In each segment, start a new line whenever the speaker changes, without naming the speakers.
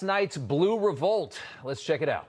Night's Blue Revolt. Let's check it out.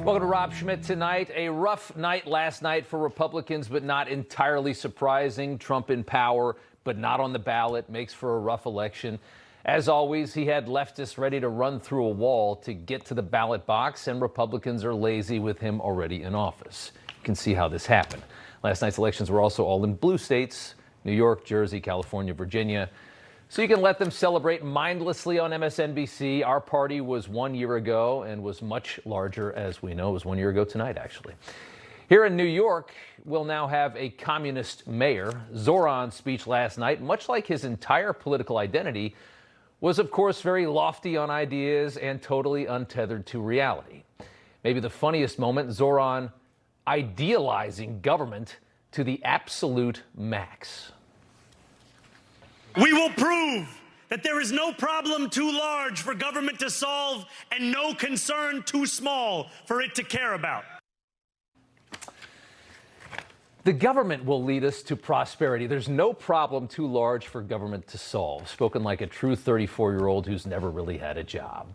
Welcome to Rob Schmitt Tonight. A rough night last night for Republicans, but not entirely surprising. Trump in power, but not on the ballot, makes for a rough election. As always, he had leftists ready to run through a wall to get to the ballot box, and Republicans are lazy with him already in office. You can see how this happened. Last night's elections were also all in blue states: New York, Jersey, California, Virginia. So you can let them celebrate mindlessly on MSNBC. Our party was 1 year ago and was much larger, as we know. It was 1 year ago tonight, actually. Here in New York, we'll now have a communist mayor. Zoran's speech last night, much like his entire political identity, was, of course, very lofty on ideas and totally untethered to reality. Maybe the funniest moment, Zoran idealizing government to the absolute max.
We will prove that there is no problem too large for government to solve and no concern too small for it to care about.
The government will lead us to prosperity. There's no problem too large for government to solve. Spoken like a true 34-year-old who's never really had a job.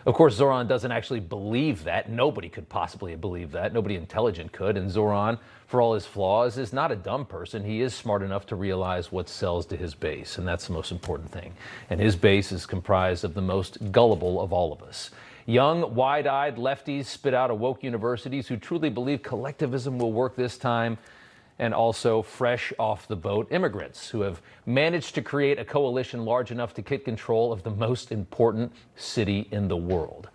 Of course, Zoran doesn't actually believe that. Nobody could possibly believe that. Nobody intelligent could. And Zoran, for all his flaws, is not a dumb person. He is smart enough to realize what sells to his base, and that's the most important thing. And his base is comprised of the most gullible of all of us. Young, wide-eyed lefties spit out of woke universities who truly believe collectivism will work this time, and also fresh off the boat immigrants who have managed to create a coalition large enough to get control of the most important city in the world.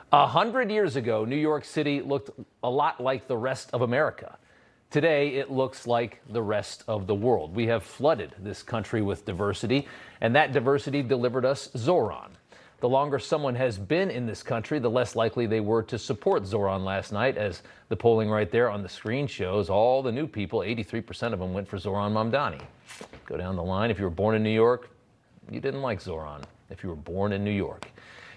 100 years ago, New York City looked a lot like the rest of America. Today, it looks like the rest of the world. We have flooded this country with diversity, and that diversity delivered us Zoran. The longer someone has been in this country, the less likely they were to support Zoran last night, as the polling right there on the screen shows. All the new people, 83% of them, went for Zoran Mamdani. Go down the line. If you were born in New York, you didn't like Zoran. If you were born in New York.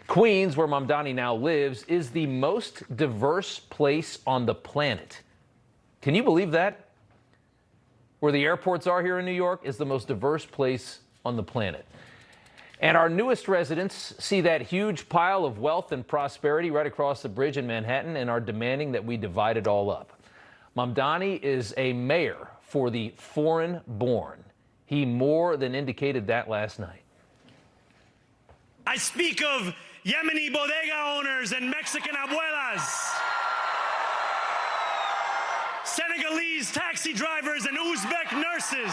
Queens, where Mamdani now lives, is the most diverse place on the planet. Can you believe that? Where the airports are here in New York is the most diverse place on the planet. And our newest residents see that huge pile of wealth and prosperity right across the bridge in Manhattan and are demanding that we divide it all up. Mamdani is a mayor for the foreign-born. He more than indicated that last night.
I speak of Yemeni bodega owners and Mexican abuelas, Senegalese taxi drivers and Uzbek nurses,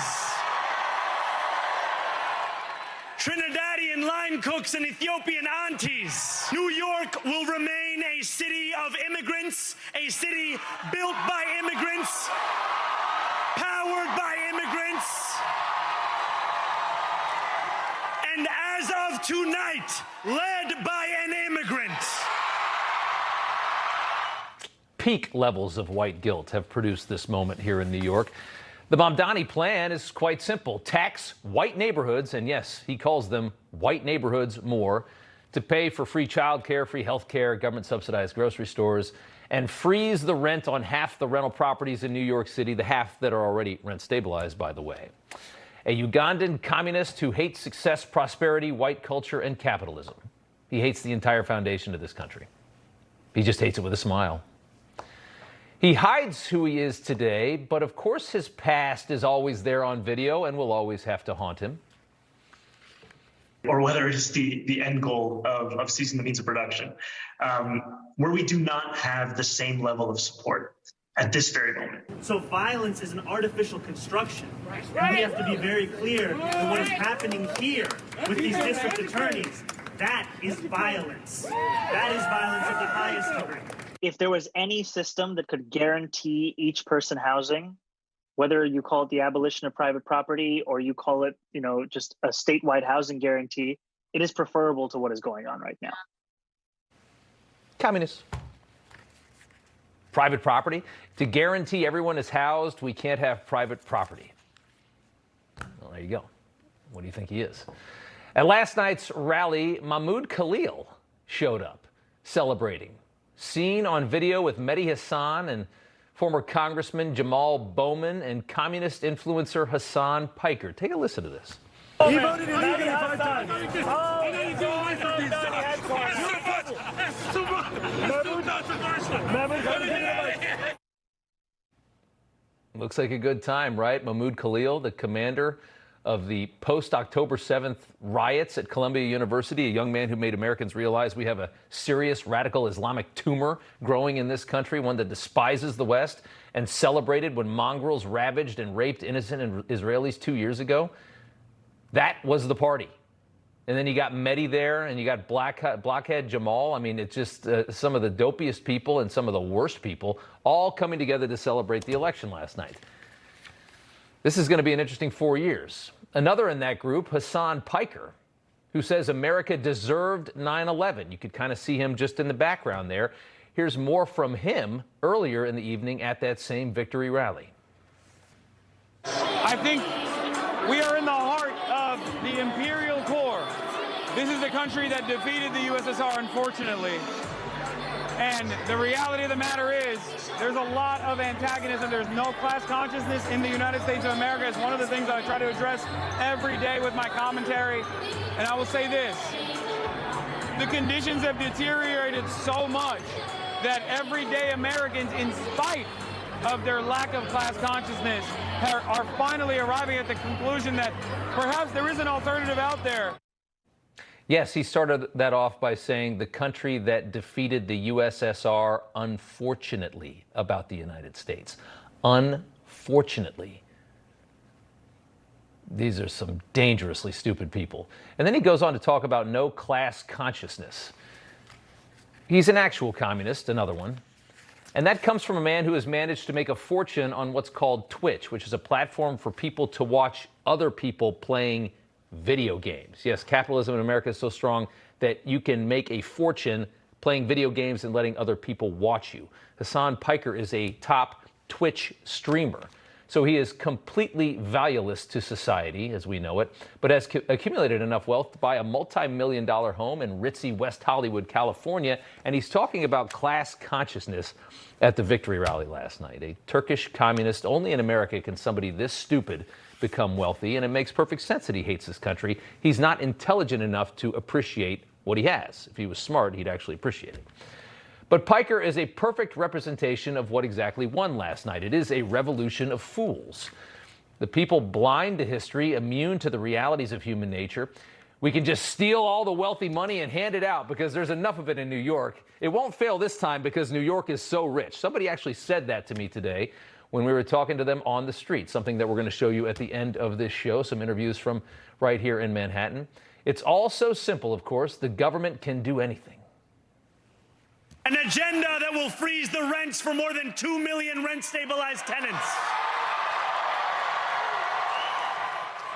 Trinidadian line cooks and Ethiopian aunties. New York will remain a city of immigrants, a city built by immigrants, powered by immigrants, and as of tonight, led by an immigrant.
Peak levels of white guilt have produced this moment here in New York. The Mamdani plan is quite simple. Tax white neighborhoods, and yes, he calls them white neighborhoods, more, to pay for free child care, free health care, government-subsidized grocery stores, and freeze the rent on half the rental properties in New York City, the half that are already rent-stabilized, by the way. A Ugandan communist who hates success, prosperity, white culture, and capitalism. He hates the entire foundation of this country. He just hates it with a smile. He hides who he is today, but of course his past is always there on video and will always have to haunt him.
Or whether it's the end goal of ceasing the means of production, where we do not have the same level of support at this very moment.
So violence is an artificial construction. And we have to be very clear that what is happening here with these district attorneys, that is violence. That is violence of the highest degree.
If there was any system that could guarantee each person housing, whether you call it the abolition of private property or you call it, just a statewide housing guarantee, it is preferable to what is going on right now.
Communists. Private property. To guarantee everyone is housed, we can't have private property. Well, there you go. What do you think he is? At last night's rally, Mahmoud Khalil showed up. celebrating. Seen on video with Mehdi Hassan and former Congressman Jamal Bowman and communist influencer Hassan Piker. Take a listen to this.
He voted illegally 5 times.
Looks like a good time, right? Mahmoud Khalil, the commander of the post-October 7th riots at Columbia University, a young man who made Americans realize we have a serious radical Islamic tumor growing in this country, one that despises the West, and celebrated when mongrels ravaged and raped innocent Israelis 2 years ago. That was the party. And then you got Mehdi there, and you got Blockhead Jamal. I mean, it's just some of the dopiest people and some of the worst people all coming together to celebrate the election last night. This is going to be an interesting 4 years. Another in that group, Hassan Piker, who says America deserved 9/11. You could kind of see him just in the background there. Here's more from him earlier in the evening at that same victory rally.
I think we are in the heart of the imperial core. This is a country that defeated the USSR, unfortunately. And the reality of the matter is, there's a lot of antagonism. There's no class consciousness in the United States of America. It's one of the things I try to address every day with my commentary. And I will say this, the conditions have deteriorated so much that everyday Americans, in spite of their lack of class consciousness, are finally arriving at the conclusion that perhaps there is an alternative out there.
Yes, he started that off by saying the country that defeated the USSR, unfortunately, about the United States. Unfortunately. These are some dangerously stupid people. And then he goes on to talk about no class consciousness. He's an actual communist, another one. And that comes from a man who has managed to make a fortune on what's called Twitch, which is a platform for people to watch other people playing video games. Yes, capitalism in America is so strong that you can make a fortune playing video games and letting other people watch you. Hassan Piker is a top Twitch streamer. So he is completely valueless to society as we know it, but has accumulated enough wealth to buy a multi-million-dollar home in ritzy West Hollywood, California. And he's talking about class consciousness at the victory rally last night. A Turkish communist. Only in America can somebody this stupid become wealthy, and it makes perfect sense that he hates this country. He's not intelligent enough to appreciate what he has. If he was smart, he'd actually appreciate it. But Piker is a perfect representation of what exactly won last night. It is a revolution of fools. The people blind to history, immune to the realities of human nature. We can just steal all the wealthy money and hand it out because there's enough of it in New York. It won't fail this time because New York is so rich. Somebody actually said that to me today when we were talking to them on the street, something that we're going to show you at the end of this show, some interviews from right here in Manhattan. It's all so simple, of course. The government can do anything.
An agenda that will freeze the rents for more than 2 million rent-stabilized tenants.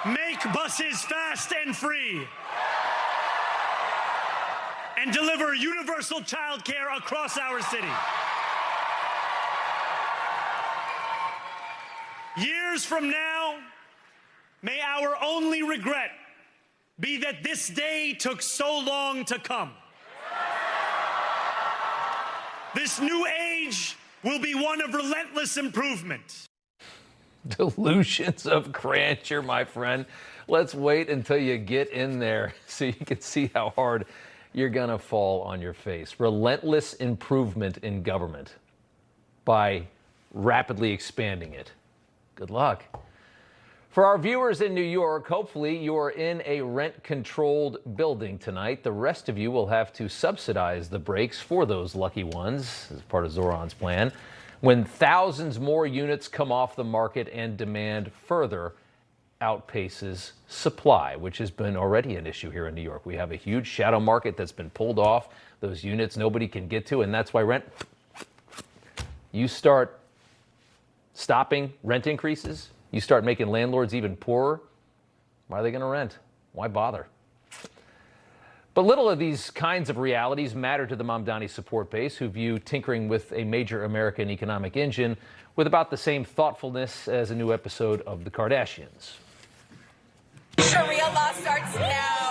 Make buses fast and free. And deliver universal child care across our city. Years from now, may our only regret be that this day took so long to come. This new age will be one of relentless improvement.
Delusions of grandeur, my friend. Let's wait until you get in there so you can see how hard you're going to fall on your face. Relentless improvement in government by rapidly expanding it. Good luck. For our viewers in New York, hopefully you're in a rent-controlled building tonight. The rest of you will have to subsidize the breaks for those lucky ones as part of Zoran's plan when thousands more units come off the market and demand further outpaces supply, which has been already an issue here in New York. We have a huge shadow market that's been pulled off. Those units nobody can get to, and that's why you start stopping rent increases, you start making landlords even poorer. Why are they going to rent? Why bother? But little of these kinds of realities matter to the Mamdani support base, who view tinkering with a major American economic engine with about the same thoughtfulness as a new episode of The Kardashians.
Sharia law starts now.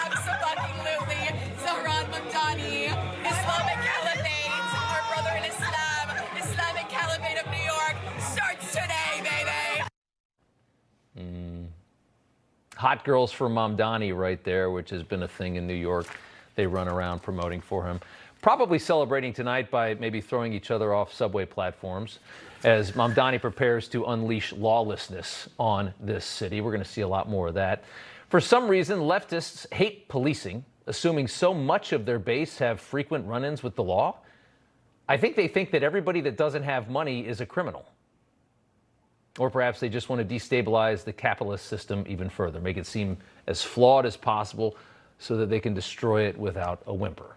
Absolutely. Zoran Mamdani, Islamic
Hot girls for Mamdani right there, which has been a thing in New York. They run around promoting for him. Probably celebrating tonight by maybe throwing each other off subway platforms as Mamdani prepares to unleash lawlessness on this city. We're going to see a lot more of that. For some reason, leftists hate policing, assuming so much of their base have frequent run-ins with the law. I think they think that everybody that doesn't have money is a criminal. Or perhaps they just want to destabilize the capitalist system even further, make it seem as flawed as possible so that they can destroy it without a whimper.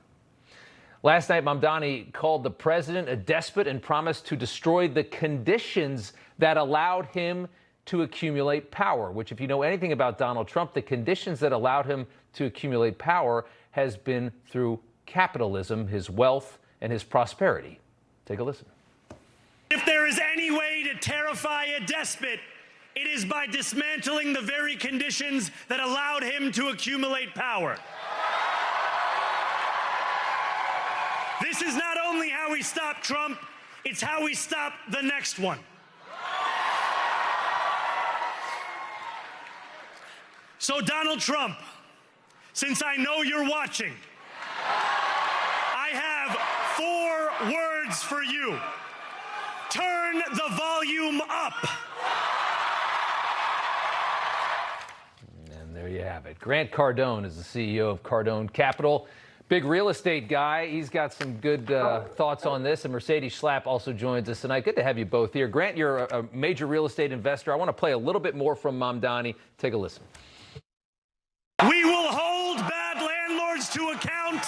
Last night, Mamdani called the president a despot and promised to destroy the conditions that allowed him to accumulate power, which, if you know anything about Donald Trump, the conditions that allowed him to accumulate power has been through capitalism, his wealth, and his prosperity. Take a listen.
If there is any way to terrify a despot, it is by dismantling the very conditions that allowed him to accumulate power. This is not only how we stop Trump, it's how we stop the next one. So, Donald Trump, since I know you're watching, I have 4 words for you. Turn the volume up.
And there you have it. Grant Cardone is the CEO of Cardone Capital. Big real estate guy. He's got some good thoughts on this. And Mercedes Schlapp also joins us tonight. Good to have you both here. Grant, you're a major real estate investor. I want to play a little bit more from Mamdani. Take a listen.
We will hold bad landlords to account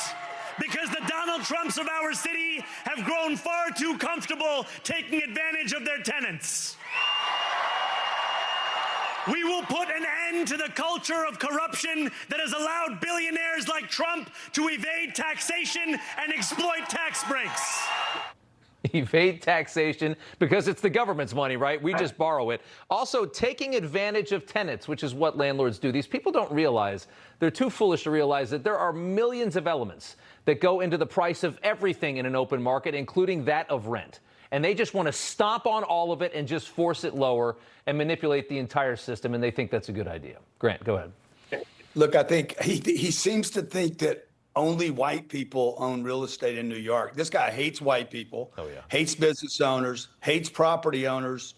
because the Donald Trumps of our city have grown far too comfortable taking advantage of their tenants. We will put an end to the culture of corruption that has allowed billionaires like Trump to evade taxation and exploit tax breaks.
Evade taxation because it's the government's money, right? We just borrow it. Also, taking advantage of tenants, which is what landlords do. These people don't realize, they're too foolish to realize that there are millions of elements that go into the price of everything in an open market, including that of rent. And they just want to stomp on all of it and just force it lower and manipulate the entire system. And they think that's a good idea. Grant, go ahead.
Look, I think he seems to think that only white people own real estate in New York. This guy hates white people, hates business owners, hates property owners,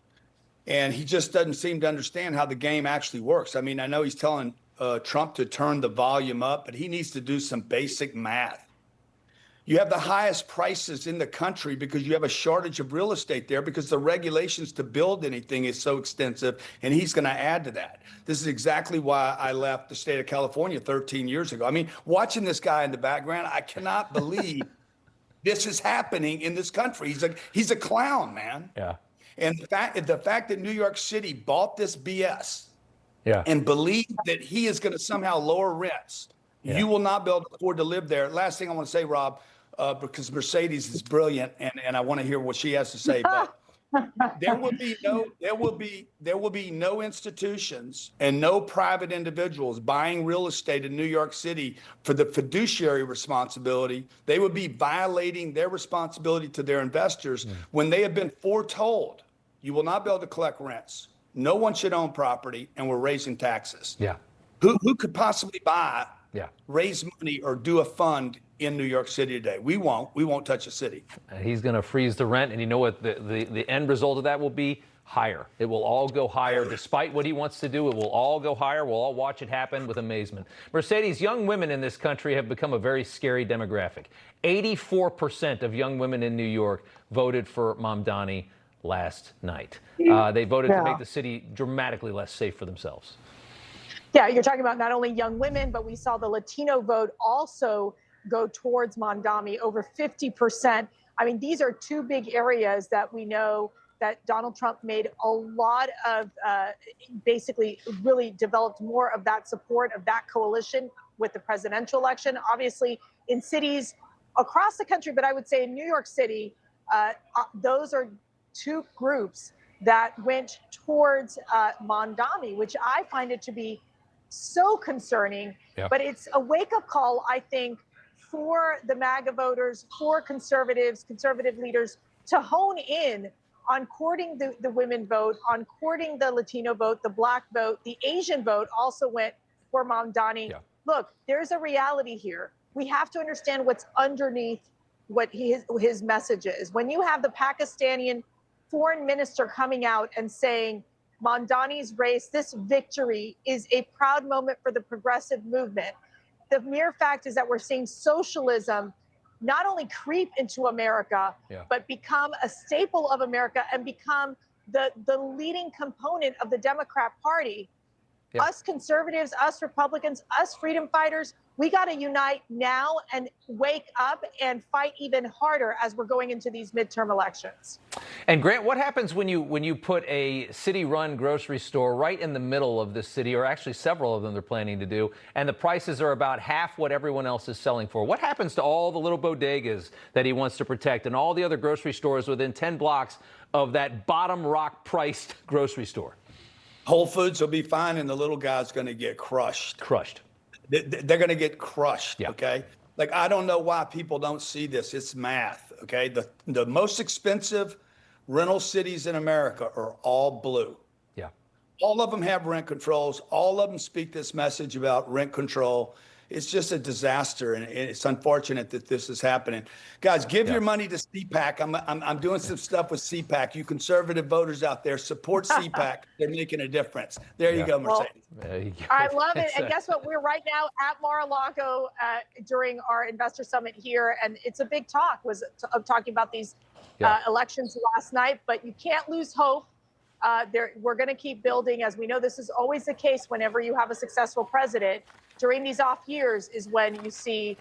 and he just doesn't seem to understand how the game actually works. I mean, I know he's telling Trump to turn the volume up, but he needs to do some basic math. You have the highest prices in the country because you have a shortage of real estate there because the regulations to build anything is so extensive, and he's going to add to that. This is exactly why I left the state of California 13 years ago. I mean, watching this guy in the background, I cannot believe this is happening in this country. He's a clown, man.
Yeah.
And the fact that New York City bought this BS and believed that he is going to somehow lower rents, you will not be able to afford to live there. Last thing I want to say, Rob, because Mercedes is brilliant, and I want to hear what she has to say. But there will be no institutions and no private individuals buying real estate in New York City for the fiduciary responsibility. They would be violating their responsibility to their investors when they have been foretold you will not be able to collect rents. No one should own property, and we're raising taxes.
Yeah.
Who could possibly buy, raise money, or do a fund in New York City today? We won't touch a city.
And he's going to freeze the rent, and you know what the end result of that will be? Higher. It will all go higher. Despite what he wants to do, it will all go higher. We'll all watch it happen with amazement. Mercedes, young women in this country have become a very scary demographic. 84% of young women in New York voted for Mamdani last night. They voted to make the city dramatically less safe for themselves.
Yeah, you're talking about not only young women, but we saw the Latino vote also go towards Mamdani, over 50%. I mean, these are two big areas that we know that Donald Trump made a lot of, basically really developed more of that support of that coalition with the presidential election. Obviously, in cities across the country, but I would say in New York City, those are two groups that went towards Mamdani, which I find it to be so concerning. But it's a wake-up call, I think, for the MAGA voters, for conservative leaders to hone in on courting the women vote, on courting the Latino vote, the Black vote, the Asian vote also went for Mamdani.
Yeah.
Look, there's a reality here. We have to understand what's underneath what his message is. When you have the Pakistani foreign minister coming out and saying Mamdani's race, this victory is a proud moment for the progressive movement. The mere fact is that we're seeing socialism not only creep into America, but become a staple of America and become the leading component of the Democrat Party. Yeah. Us conservatives, us Republicans, us freedom fighters, we got to unite now and wake up and fight even harder as we're going into these midterm elections.
And Grant, what happens when you put a city-run grocery store right in the middle of the city, or actually several of them they're planning to do, and the prices are about half what everyone else is selling for? What happens to all the little bodegas that he wants to protect and all the other grocery stores within 10 blocks of that bottom rock-priced grocery store?
Whole Foods will be fine, and the little guy's going to get crushed.
Crushed.
They're going to get crushed,
yeah.
Okay? Like, I don't know why people don't see this. It's math, okay? The most expensive rental cities in America are all blue.
Yeah.
All of them have rent controls. All of them speak this message about rent control. It's just a disaster, and it's unfortunate that this is happening. Guys, give your money to CPAC. I'm doing some stuff with CPAC. You conservative voters out there, support CPAC. They're making a difference. There you go, Mercedes.
There you go.
I love it. And guess what? We're right now at Mar-a-Lago during our investor summit here, and it's a big talk. Of talking about these elections last night, but you can't lose hope. We're going to keep building. As we know, this is always the case whenever you have a successful president. During these off years is when you see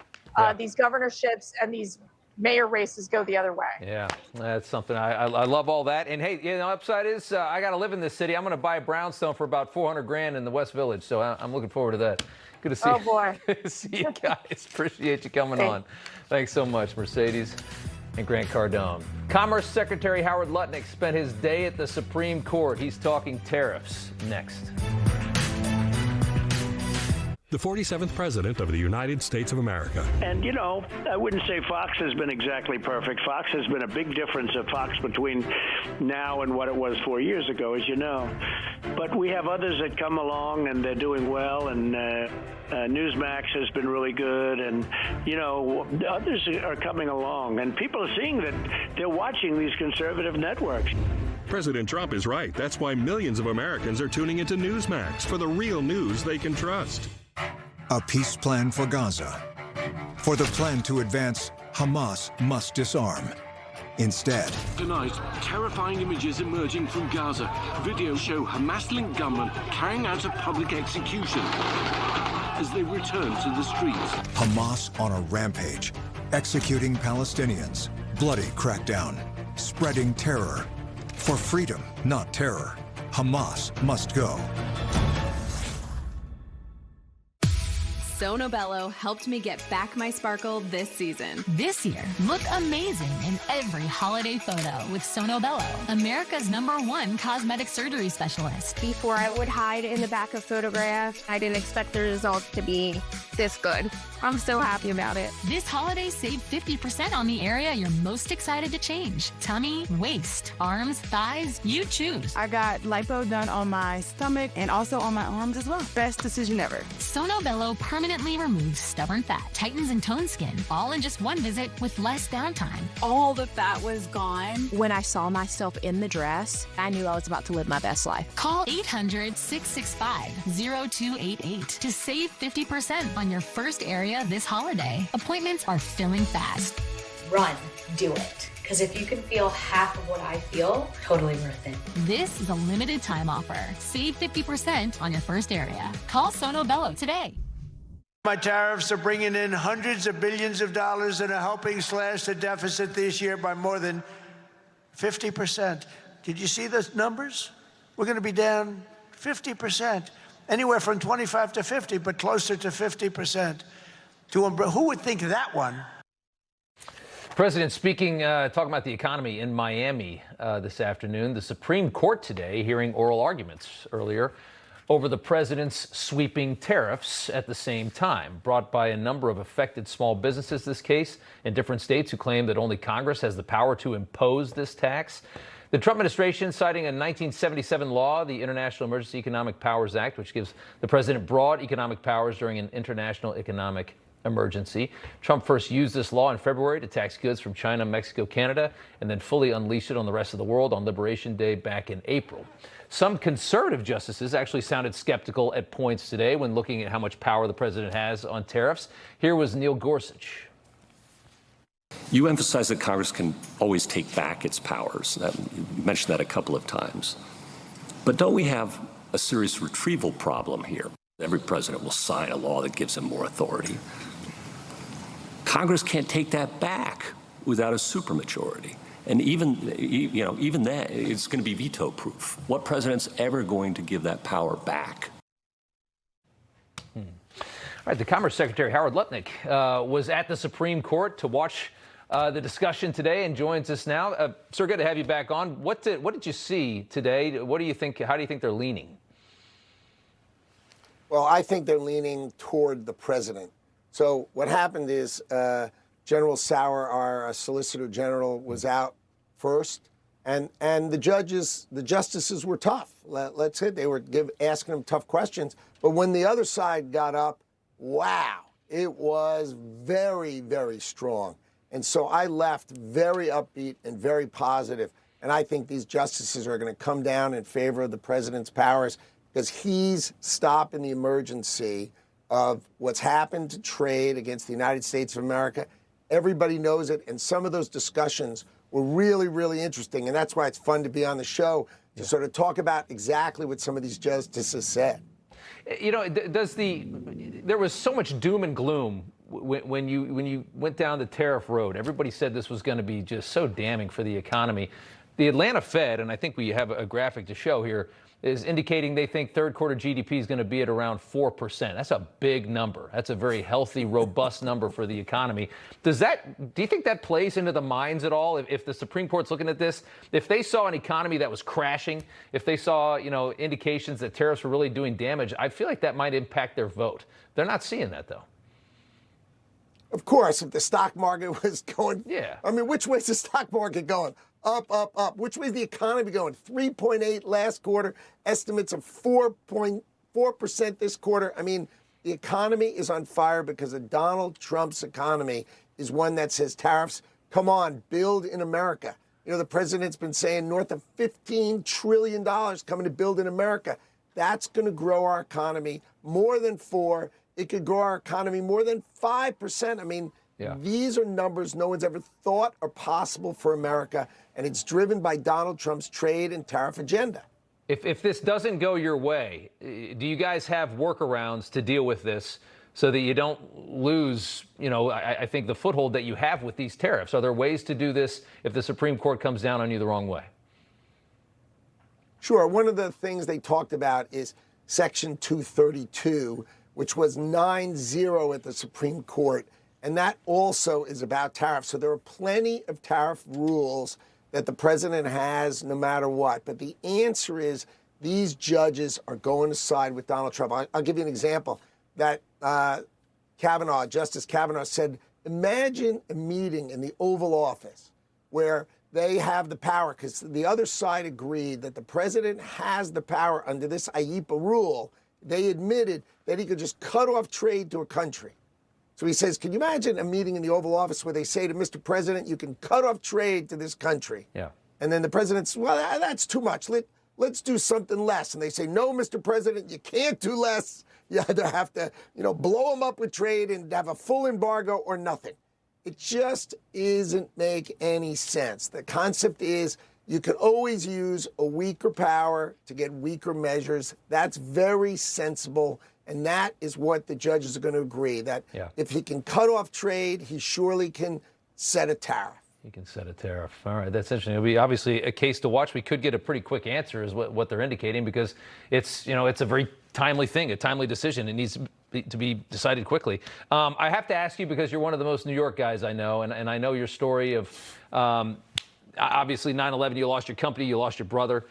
these governorships and these mayor races go the other way.
Yeah, that's something. I love all that. And hey, you know, upside is I got to live in this city. I'm going to buy a brownstone for about $400,000 in the West Village. So I'm looking forward to that. Good to see
you. Boy.
See you guys. Appreciate you coming on. Thanks so much, Mercedes and Grant Cardone. Commerce Secretary Howard Lutnick spent his day at the Supreme Court. He's talking tariffs next.
The 47th President of the United States of America.
And, you know, I wouldn't say Fox has been exactly perfect. Fox has been a big difference of Fox between now and what it was 4 years ago, as you know. But we have others that come along, and they're doing well, and Newsmax has been really good, and, you know, others are coming along. And people are seeing that they're watching these conservative networks.
President Trump is right. That's why millions of Americans are tuning into Newsmax for the real news they can trust.
A peace plan for Gaza. For the plan to advance, Hamas must disarm. Instead,
tonight, terrifying images emerging from Gaza. Videos show Hamas-linked gunmen carrying out a public execution as they return to the streets.
Hamas on a rampage, executing Palestinians. Bloody crackdown, spreading terror. For freedom, not terror, Hamas must go.
Sonobello helped me get back my sparkle this season.
This year, look amazing in every holiday photo with Sonobello, America's #1 cosmetic surgery specialist.
Before I would hide in the back of photographs, I didn't expect the results to be this good. I'm so happy about it.
This holiday, save 50% on the area you're most excited to change. Tummy, waist, arms, thighs, you choose.
I got lipo done on my stomach and also on my arms as well. Best decision ever.
Sonobello permanently removes stubborn fat, tightens and tones skin, all in just one visit with less downtime.
All the fat was gone.
When I saw myself in the dress, I knew I was about to live my best life.
Call 800-665-0288 to save 50% on your first area this holiday. Appointments are filling fast.
Run, do it. Because if you can feel half of what I feel, totally worth it.
This is a limited time offer. Save 50% on your first area. Call Sonobello today.
My tariffs are bringing in hundreds of billions of dollars and are helping slash the deficit this year by more than 50%. Did you see the numbers? We're going to be down 50%, anywhere from 25 to 50, but closer to 50%. Who would think of that one?
President speaking, talking about the economy in Miami this afternoon. The Supreme Court today hearing oral arguments earlier over the president's sweeping tariffs at the same time, brought by a number of affected small businesses, this case, in different states who claim that only Congress has the power to impose this tax. The Trump administration citing a 1977 law, the International Emergency Economic Powers Act, which gives the president broad economic powers during an international economic emergency. Trump first used this law in February to tax goods from China, Mexico, Canada, and then fully unleashed it on the rest of the world on Liberation Day back in April. Some conservative justices actually sounded skeptical at points today when looking at how much power the president has on tariffs. Here was Neil Gorsuch.
You emphasize that Congress can always take back its powers. You mentioned that a couple of times. But don't we have a serious retrieval problem here? Every president will sign a law that gives him more authority. Congress can't take that back without a supermajority. And even that, it's going to be veto-proof. What president's ever going to give that power back?
All right, the Commerce Secretary, Howard Lutnick, was at the Supreme Court to watch the discussion today and joins us now. Sir, good to have you back on. What did you see today? What do you think? How do you think they're leaning?
Well, I think they're leaning toward the president. So what happened is General Sauer, our Solicitor General, was out first, and the justices were tough. Let's say they were asking them tough questions. But when the other side got up, wow, it was very, very strong. And so I left very upbeat and very positive. And I think these justices are going to come down in favor of the president's powers because he's stopping the emergency of what's happened to trade against the United States of America. Everybody knows it. And some of those discussions were really, really interesting. And that's why it's fun to be on the show to sort of talk about exactly what some of these justices said.
You know, there was so much doom and gloom when you went down the tariff road. Everybody said this was going to be just so damning for the economy. The Atlanta Fed, and I think we have a graphic to show here, is indicating they think third quarter GDP is going to be at around 4%. That's a big number. That's a very healthy, robust number for the economy. Do you think that plays into the minds at all? If the Supreme Court's looking at this, if they saw an economy that was crashing, if they saw, indications that tariffs were really doing damage, I feel like that might impact their vote. They're not seeing that, though.
Of course, if the stock market was going,
yeah.
I mean, which way is the stock market going? Up, up, up. Which way is the economy going? 3.8 last quarter, estimates of 4.4% this quarter. I mean, the economy is on fire because of Donald Trump's economy is one that says tariffs, come on, build in America. You know, the president's been saying north of $15 trillion coming to build in America. That's going to grow our economy more than 4%. It could grow our economy more than 5%. I mean, these are numbers no one's ever thought are possible for America, and it's driven by Donald Trump's trade and tariff agenda.
If this doesn't go your way, do you guys have workarounds to deal with this so that you don't lose, I think the foothold that you have with these tariffs? Are there ways to do this if the Supreme Court comes down on you the wrong way?
Sure. One of the things they talked about is Section 232, which was 9-0 at the Supreme Court. And that also is about tariffs. So there are plenty of tariff rules that the president has no matter what. But the answer is these judges are going to side with Donald Trump. I'll give you an example. That Justice Kavanaugh said, imagine a meeting in the Oval Office where they have the power, because the other side agreed that the president has the power under this IEEPA rule. They admitted that he could just cut off trade to a country. So he says, can you imagine a meeting in the Oval Office where they say to Mr. President, you can cut off trade to this country?
Yeah.
And then the president says, well, that's too much. Let's do something less. And they say, no, Mr. President, you can't do less. You either have to, blow them up with trade and have a full embargo or nothing. It just doesn't make any sense. The concept is you can always use a weaker power to get weaker measures. That's very sensible. And that is what the judges are going to agree, that if he can cut off trade, he surely can set a tariff.
He can set a tariff. All right, that's interesting. It'll be obviously a case to watch. We could get a pretty quick answer is what they're indicating, because it's a very timely thing, a timely decision. It needs to be decided quickly. I have to ask you, because you're one of the most New York guys I know, and I know your story of obviously 9/11, you lost your company, you lost your brother.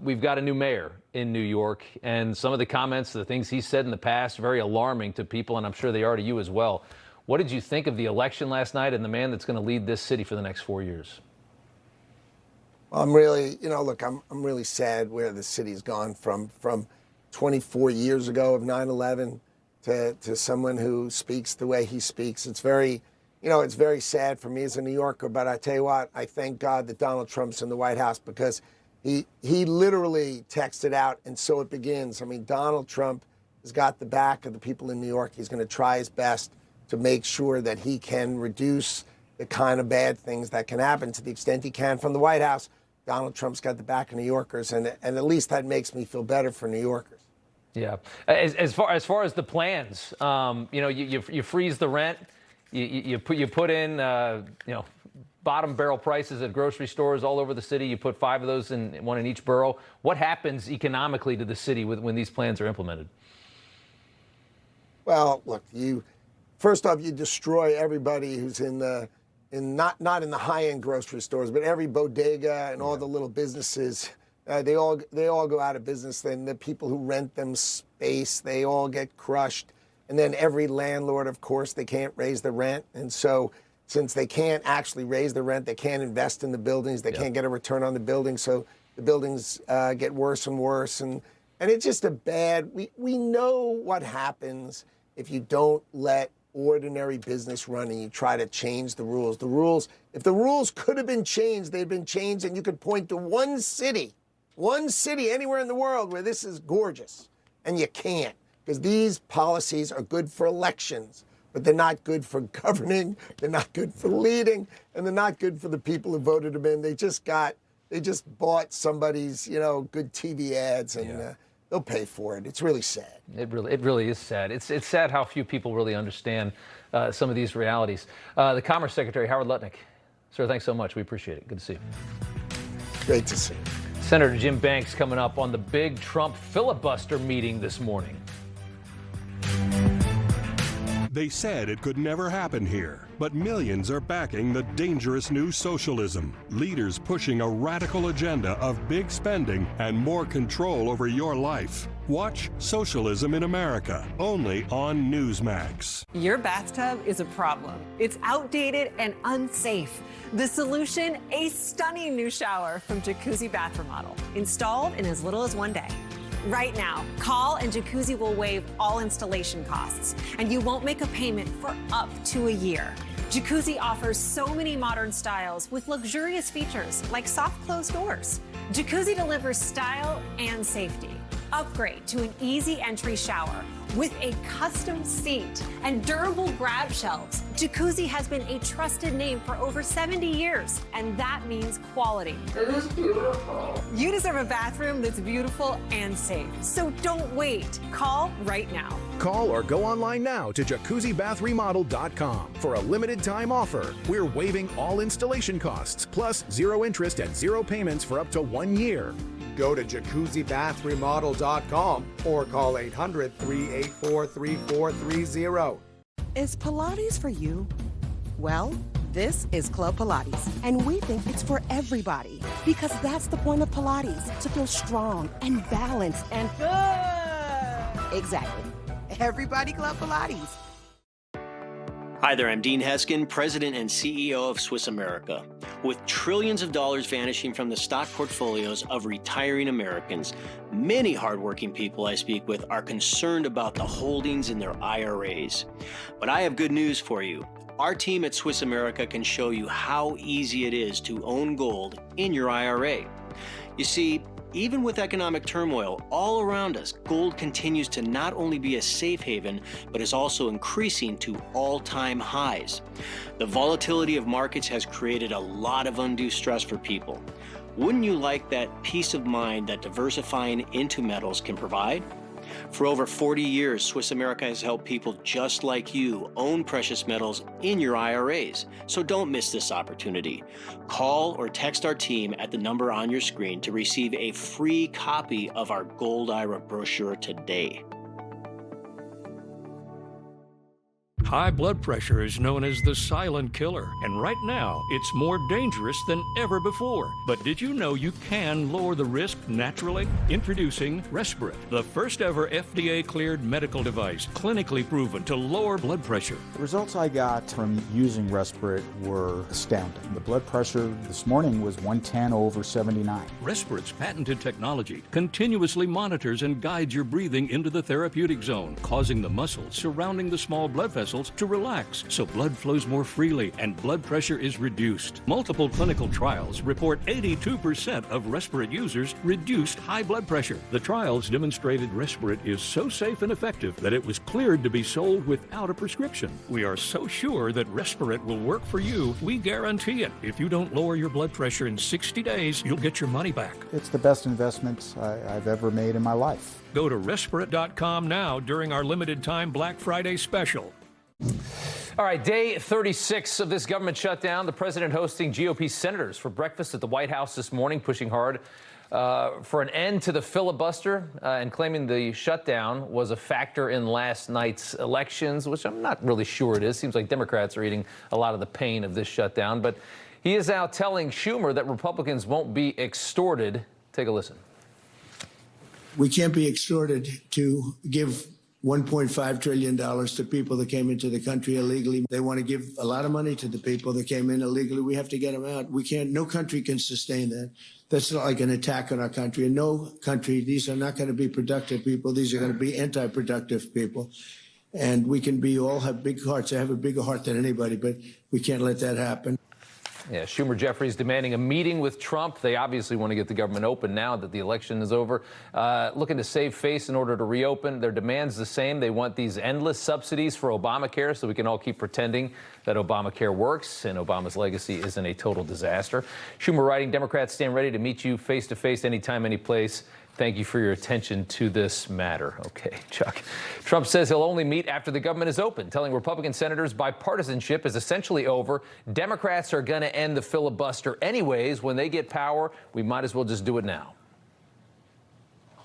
We've got a new mayor in New York, and some of the comments, the things he said in the past, very alarming to people, and I'm sure they are to you as well. What did you think of the election last night and the man that's going to lead this city for the next 4 years?
I'm really, look, I'm really sad where the city's gone from 24 years ago of 9/11 to someone who speaks the way he speaks. It's very, it's very sad for me as a New Yorker, but I tell you what, I thank God that Donald Trump's in the White House because he literally texted out, and so it begins. I mean, Donald Trump has got the back of the people in New York. He's going to try his best to make sure that he can reduce the kind of bad things that can happen to the extent he can from the White House. Donald Trump's got the back of New Yorkers, and at least that makes me feel better for New Yorkers.
Yeah. As far as the plans, you freeze the rent, you put in bottom barrel prices at grocery stores all over the city. You put 5 of those in one in each borough. What happens economically to the city when these plans are implemented?
Well, look, first off, you destroy everybody who's not in the high-end grocery stores, but every bodega and all the little businesses, they all go out of business. Then the people who rent them space, they all get crushed. And then every landlord, of course, they can't raise the rent. And so since they can't actually raise the rent, they can't invest in the buildings, they can't get a return on the buildings. So the buildings get worse and worse. And it's just we know what happens if you don't let ordinary business run and you try to change the rules. If the rules could have been changed, they'd been changed, and you could point to one city anywhere in the world where this is gorgeous. And you can't, because these policies are good for elections, but they're not good for governing, they're not good for leading, and they're not good for the people who voted them in. They just bought somebody's, good TV ads, and they'll pay for it. It's really sad.
It really is sad. It's sad how few people really understand some of these realities. The Commerce Secretary, Howard Lutnick. Sir, thanks so much. We appreciate it. Good to see you.
Great to see you.
Senator Jim Banks coming up on the big Trump filibuster meeting this morning.
They said it could never happen here, but millions are backing the dangerous new socialism. Leaders pushing a radical agenda of big spending and more control over your life. Watch Socialism in America, only on Newsmax.
Your bathtub is a problem. It's outdated and unsafe. The solution, a stunning new shower from Jacuzzi Bath Remodel, installed in as little as 1 day. Right now, call and Jacuzzi will waive all installation costs, and you won't make a payment for up to a year. Jacuzzi offers so many modern styles with luxurious features like soft closed doors. Jacuzzi delivers style and safety. Upgrade to an easy entry shower with a custom seat and durable grab shelves. Jacuzzi has been a trusted name for over 70 years, and that means quality. It is beautiful. You deserve a bathroom that's beautiful and safe, so don't wait. Call right now.
Call or go online now to jacuzzibathremodel.com for a limited time offer. We're waiving all installation costs, plus 0 interest and 0 payments for up to 1 year.
Go to jacuzzibathremodel.com or call 800-384-3430.
Is Pilates for you? Well, this is Club Pilates, and we think it's for everybody because that's the point of Pilates, to feel strong and balanced and good. Exactly. Everybody Club Pilates.
Hi there, I'm Dean Heskin, President and CEO of Swiss America. With trillions of dollars vanishing from the stock portfolios of retiring Americans, many hardworking people I speak with are concerned about the holdings in their IRAs. But I have good news for you. Our team at Swiss America can show you how easy it is to own gold in your IRA. You see, even with economic turmoil all around us, gold continues to not only be a safe haven, but is also increasing to all-time highs. The volatility of markets has created a lot of undue stress for people. Wouldn't you like that peace of mind that diversifying into metals can provide? For over 40 years, Swiss America has helped people just like you own precious metals in your IRAs. So don't miss this opportunity. Call or text our team at the number on your screen to receive a free copy of our Gold IRA brochure today.
High blood pressure is known as the silent killer, and right now it's more dangerous than ever before. But did you know you can lower the risk naturally? Introducing Respirit, the first ever FDA-cleared medical device, clinically proven to lower blood pressure.
The results I got from using Respirit were astounding. The blood pressure this morning was 110/79.
Respirit's patented technology continuously monitors and guides your breathing into the therapeutic zone, causing the muscles surrounding the small blood vessels to relax so blood flows more freely and blood pressure is reduced. Multiple clinical trials report 82% of Respirit users reduced high blood pressure. The trials demonstrated Respirit is so safe and effective that it was cleared to be sold without a prescription. We are so sure that Respirit will work for you, we guarantee it. If you don't lower your blood pressure in 60 days, you'll get your money back.
It's the best investment I've ever made in my life.
Go to Respirit.com now during our limited time Black Friday special.
All right, day 36 of this government shutdown. The president hosting GOP senators for breakfast at the White House this morning, pushing hard for an end to the filibuster and claiming the shutdown was a factor in last night's elections, which I'm not really sure it is. Seems like Democrats are eating a lot of the pain of this shutdown. But he is out telling Schumer that Republicans won't be extorted. Take a listen.
We can't be extorted to give $1.5 trillion to people that came into the country illegally. They want to give a lot of money to the people that came in illegally. We have to get them out. We can't, no country can sustain that. That's not like an attack on our country. In no country, these are not going to be productive people. These are going to be anti-productive people. And we can be, all have big hearts. I have a bigger heart than anybody, but we can't let that happen.
Yeah, Schumer Jeffries demanding a meeting with Trump. They obviously want to get the government open now that the election is over. Looking to save face in order to reopen. Their demand's the same. They want these endless subsidies for Obamacare so we can all keep pretending that Obamacare works and Obama's legacy isn't a total disaster. Schumer writing, Democrats stand ready to meet you face to face anytime, any place. Thank you for your attention to this matter. Okay, Chuck. Trump says he'll only meet after the government is open, telling Republican senators bipartisanship is essentially over. Democrats are going to end the filibuster anyways. When they get power, we might as well just do it now.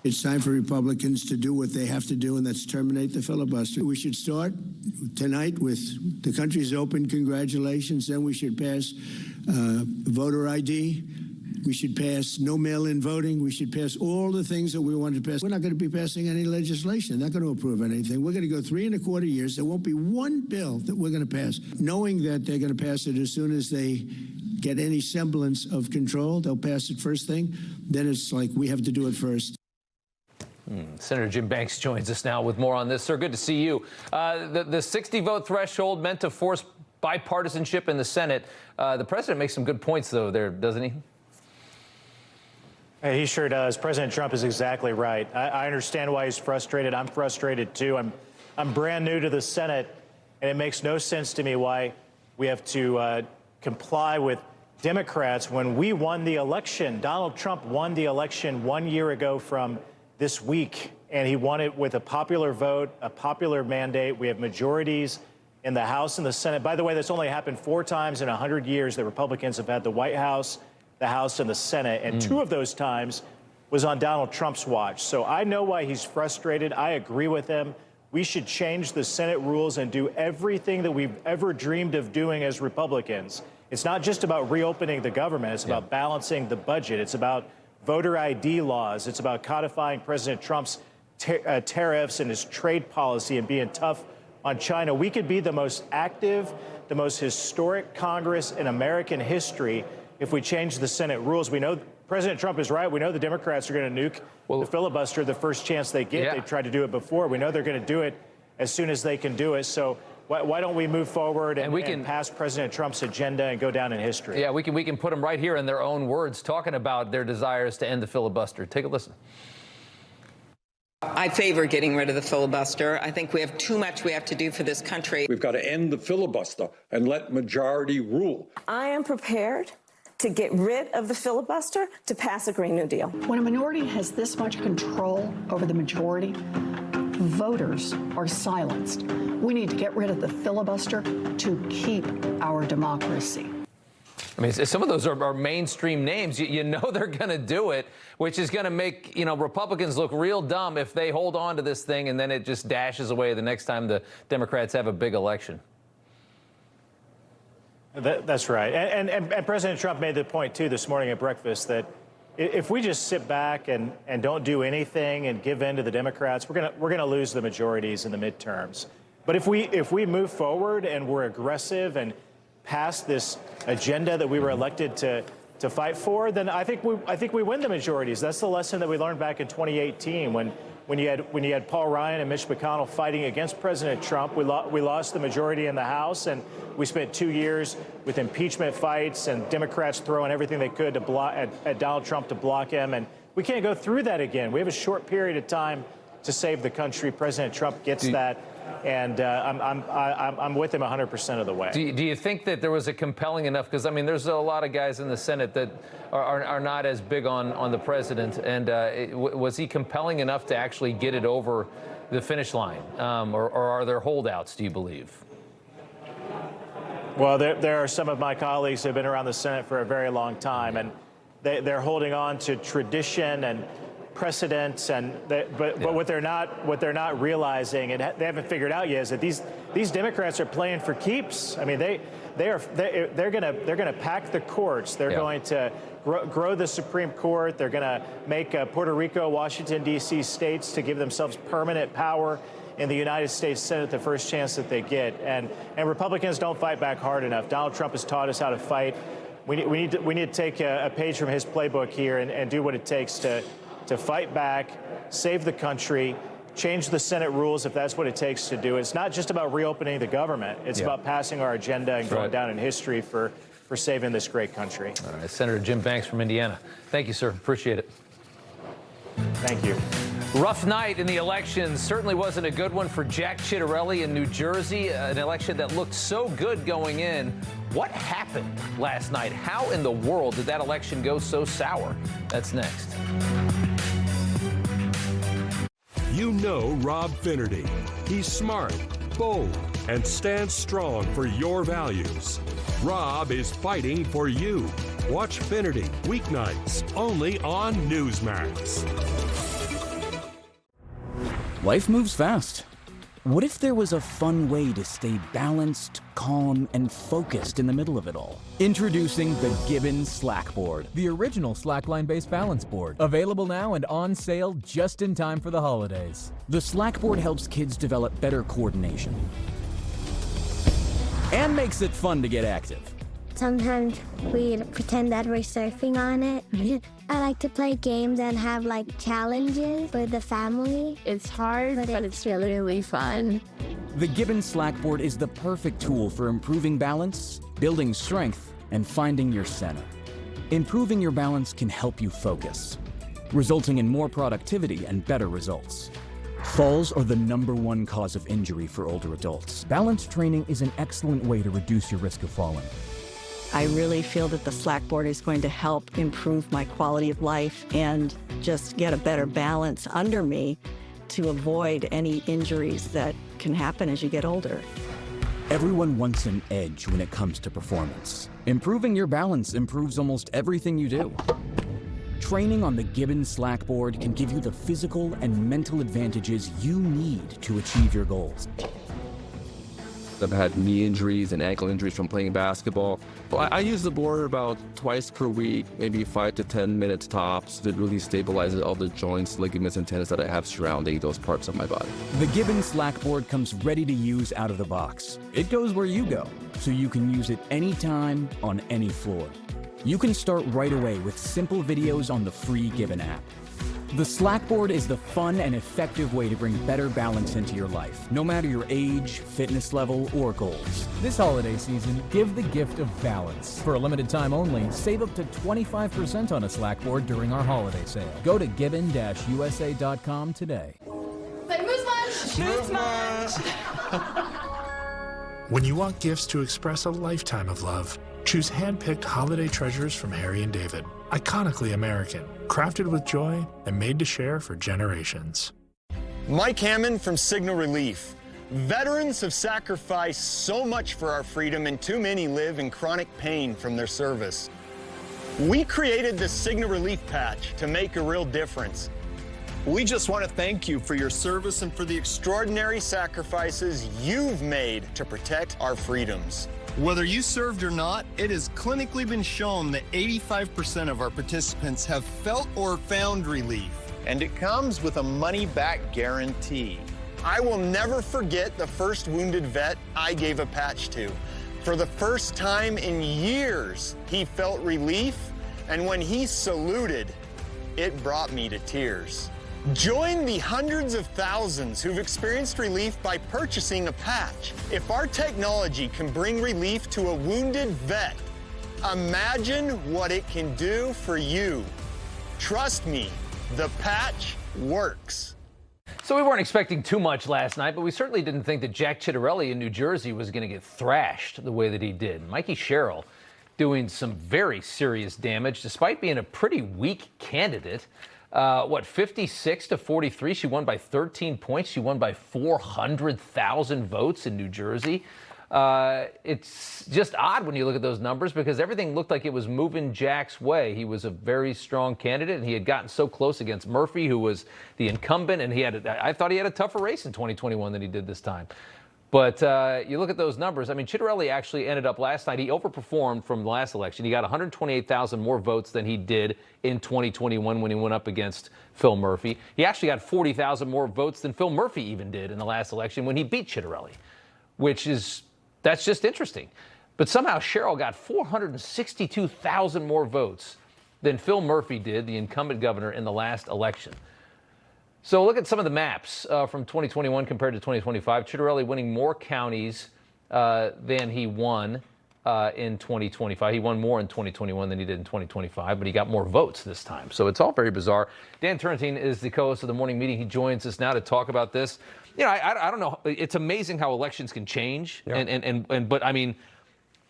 It's time for Republicans to do what they have to do, and that's terminate the filibuster. We should start tonight with the country's open. Congratulations. Then we should pass voter ID. We should pass no mail-in voting. We should pass all the things that we wanted to pass. We're not going to be passing any legislation. Not going to approve anything. We're going to go 3.25 years. There won't be one bill that we're going to pass, knowing that they're going to pass it as soon as they get any semblance of control. They'll pass it first thing. Then it's like we have to do it first.
Senator Jim Banks joins us now with more on this. Sir, good to see you. The 60-vote threshold meant to force bipartisanship in the Senate. The president makes some good points, though, there, doesn't he?
He sure does. President Trump is exactly right. I understand why he's frustrated. I'm frustrated, too. I'm brand new to the Senate, and it makes no sense to me why we have to comply with Democrats when we won the election. Donald Trump won the election 1 year ago from this week, and he won it with a popular vote, a popular mandate. We have majorities in the House and the Senate. By the way, that's only happened 4 times in 100 years that Republicans have had the White House, the House, and the Senate, and 2 of those times was on Donald Trump's watch. So I know why he's frustrated. I agree with him. We should change the Senate rules and do everything that we've ever dreamed of doing as Republicans. It's not just about reopening the government. It's about balancing the budget. It's about voter ID laws. It's about codifying President Trump's tariffs and his trade policy and being tough on China. We could be the most active, the most historic Congress in American history if we change the Senate rules. We know President Trump is right. We know the Democrats are going to nuke the filibuster the first chance they get. They tried to do it before. We know they're going to do it as soon as they can do it. So why don't we move forward and pass President Trump's agenda and go down in history?
Yeah, we can put them right here in their own words, talking about their desires to end the filibuster. Take a listen.
I favor getting rid of the filibuster. I think we have too much we have to do for this country.
We've got to end the filibuster and let majority rule.
I am prepared to get rid of the filibuster to pass a Green New Deal.
When a minority has this much control over the majority, voters are silenced. We need to get rid of the filibuster to keep our democracy.
I mean, some of those are mainstream names. You know they're going to do it, which is going to make, Republicans look real dumb if they hold on to this thing and then it just dashes away the next time the Democrats have a big election.
That's right. And President Trump made the point, too, this morning at breakfast that if we just sit back and don't do anything and give in to the Democrats, we're gonna lose the majorities in the midterms. But if we move forward and we're aggressive and pass this agenda that we were elected to fight for, then I think we win the majorities. That's the lesson that we learned back in 2018 when you had Paul Ryan and Mitch McConnell fighting against President Trump. We lost the majority in the House, and we spent 2 years with impeachment fights and Democrats throwing everything they could to block at Donald Trump to block him. And we can't go through that again. We have a short period of time to save the country. President Trump gets that, and I'm with him 100% of the way.
Do you think that there was a compelling enough? Because I mean, there's a lot of guys in the Senate that are not as big on the president, and was he compelling enough to actually get it over the finish line, or are there holdouts? Do you believe?
Well, there are some of my colleagues who have been around the Senate for a very long time, and they're holding on to tradition and precedents, but what they're not realizing, and they haven't figured out yet, is that these Democrats are playing for keeps. I mean, they're gonna pack the courts. They're going to grow the Supreme Court. They're gonna make Puerto Rico, Washington D.C. states to give themselves permanent power in the United States Senate the first chance that they get. And Republicans don't fight back hard enough. Donald Trump has taught us how to fight. We need to take a page from his playbook here and do what it takes to fight back, save the country, change the Senate rules if that's what it takes to do it. It's not just about reopening the government. It's about passing our agenda and going down in history for saving this great country.
All right, Senator Jim Banks from Indiana. Thank you, sir. Appreciate it.
Thank you.
Rough night in the election. Certainly wasn't a good one for Jack Ciattarelli in New Jersey, an election that looked so good going in. What happened last night? How in the world did that election go so sour? That's next.
You know Rob Finnerty. He's smart, bold, and stands strong for your values. Rob is fighting for you. Watch Finnerty weeknights only on Newsmax.
Life moves fast. What if there was a fun way to stay balanced, calm, and focused in the middle of it all? Introducing the Gibbon Slackboard,
the original slackline-based balance board. Available now and on sale just in time for the holidays.
The Slackboard helps kids develop better coordination and makes it fun to get active.
Sometimes we pretend that we're surfing on it. I like to play games and have challenges with the family.
It's hard, but it's really fun.
The Gibbon Slackboard is the perfect tool for improving balance, building strength, and finding your center. Improving your balance can help you focus, resulting in more productivity and better results. Falls are the #1 cause of injury for older adults. Balance training is an excellent way to reduce your risk of falling.
I really feel that the Slackboard is going to help improve my quality of life and just get a better balance under me to avoid any injuries that can happen as you get older.
Everyone wants an edge when it comes to performance. Improving your balance improves almost everything you do. Training on the Gibbon Slackboard can give you the physical and mental advantages you need to achieve your goals.
I've had knee injuries and ankle injuries from playing basketball. Well, I use the board about twice per week, maybe 5 to 10 minutes tops. It really stabilizes all the joints, ligaments, and tendons that I have surrounding those parts of my body.
The Gibbon Slackboard comes ready to use out of the box. It goes where you go, so you can use it anytime on any floor. You can start right away with simple videos on the free Gibbon app. The Slackboard is the fun and effective way to bring better balance into your life, no matter your age, fitness level, or goals.
This holiday season, give the gift of balance. For a limited time only, save up to 25% on a Slackboard during our holiday sale. Go to gibbon-usa.com today.
When you want gifts to express a lifetime of love, choose hand-picked holiday treasures from Harry & David. Iconically American, crafted with joy and made to share for generations.
Mike Hammond from Signal Relief.
Veterans have sacrificed so much for our freedom, and too many live in chronic pain from their service. We created the Cigna Relief Patch to make a real difference. We just want to thank you for your service and for the extraordinary sacrifices you've made to protect our freedoms. Whether you served or not, it has clinically been shown that 85% of our participants have felt or found relief, and it comes with a money-back guarantee. I will never forget the first wounded vet I gave a patch to. For the first time in years, he felt relief, and when he saluted, it brought me to tears. Join the hundreds of thousands who've experienced relief by purchasing a patch. If our technology can bring relief to a wounded vet, imagine what it can do for you. Trust me, the patch works.
So we weren't expecting too much last night, but we certainly didn't think that Jack Ciattarelli in New Jersey was going to get thrashed the way that he did. Mikey Sherrill doing some very serious damage despite being a pretty weak candidate. 56 to 43. She won by 13 points. She won by 400,000 votes in New Jersey. It's just odd when you look at those numbers because everything looked like it was moving Jack's way. He was a very strong candidate, and he had gotten so close against Murphy, who was the incumbent, and I thought he had a tougher race in 2021 than he did this time. But you look at those numbers. I mean, Ciattarelli actually ended up last night. He overperformed from the last election. He got 128,000 more votes than he did in 2021 when he went up against Phil Murphy. He actually got 40,000 more votes than Phil Murphy even did in the last election when he beat Ciattarelli, that's just interesting. But somehow Sherrill got 462,000 more votes than Phil Murphy did, the incumbent governor, in the last election. So look at some of the maps from 2021 compared to 2025. Ciattarelli winning more counties than he won in 2025. He won more in 2021 than he did in 2025, but he got more votes this time. So it's all very bizarre. Dan Turrentine is the co-host of the morning meeting. He joins us now to talk about this. You know, I don't know. It's amazing how elections can change. Yeah. But I mean,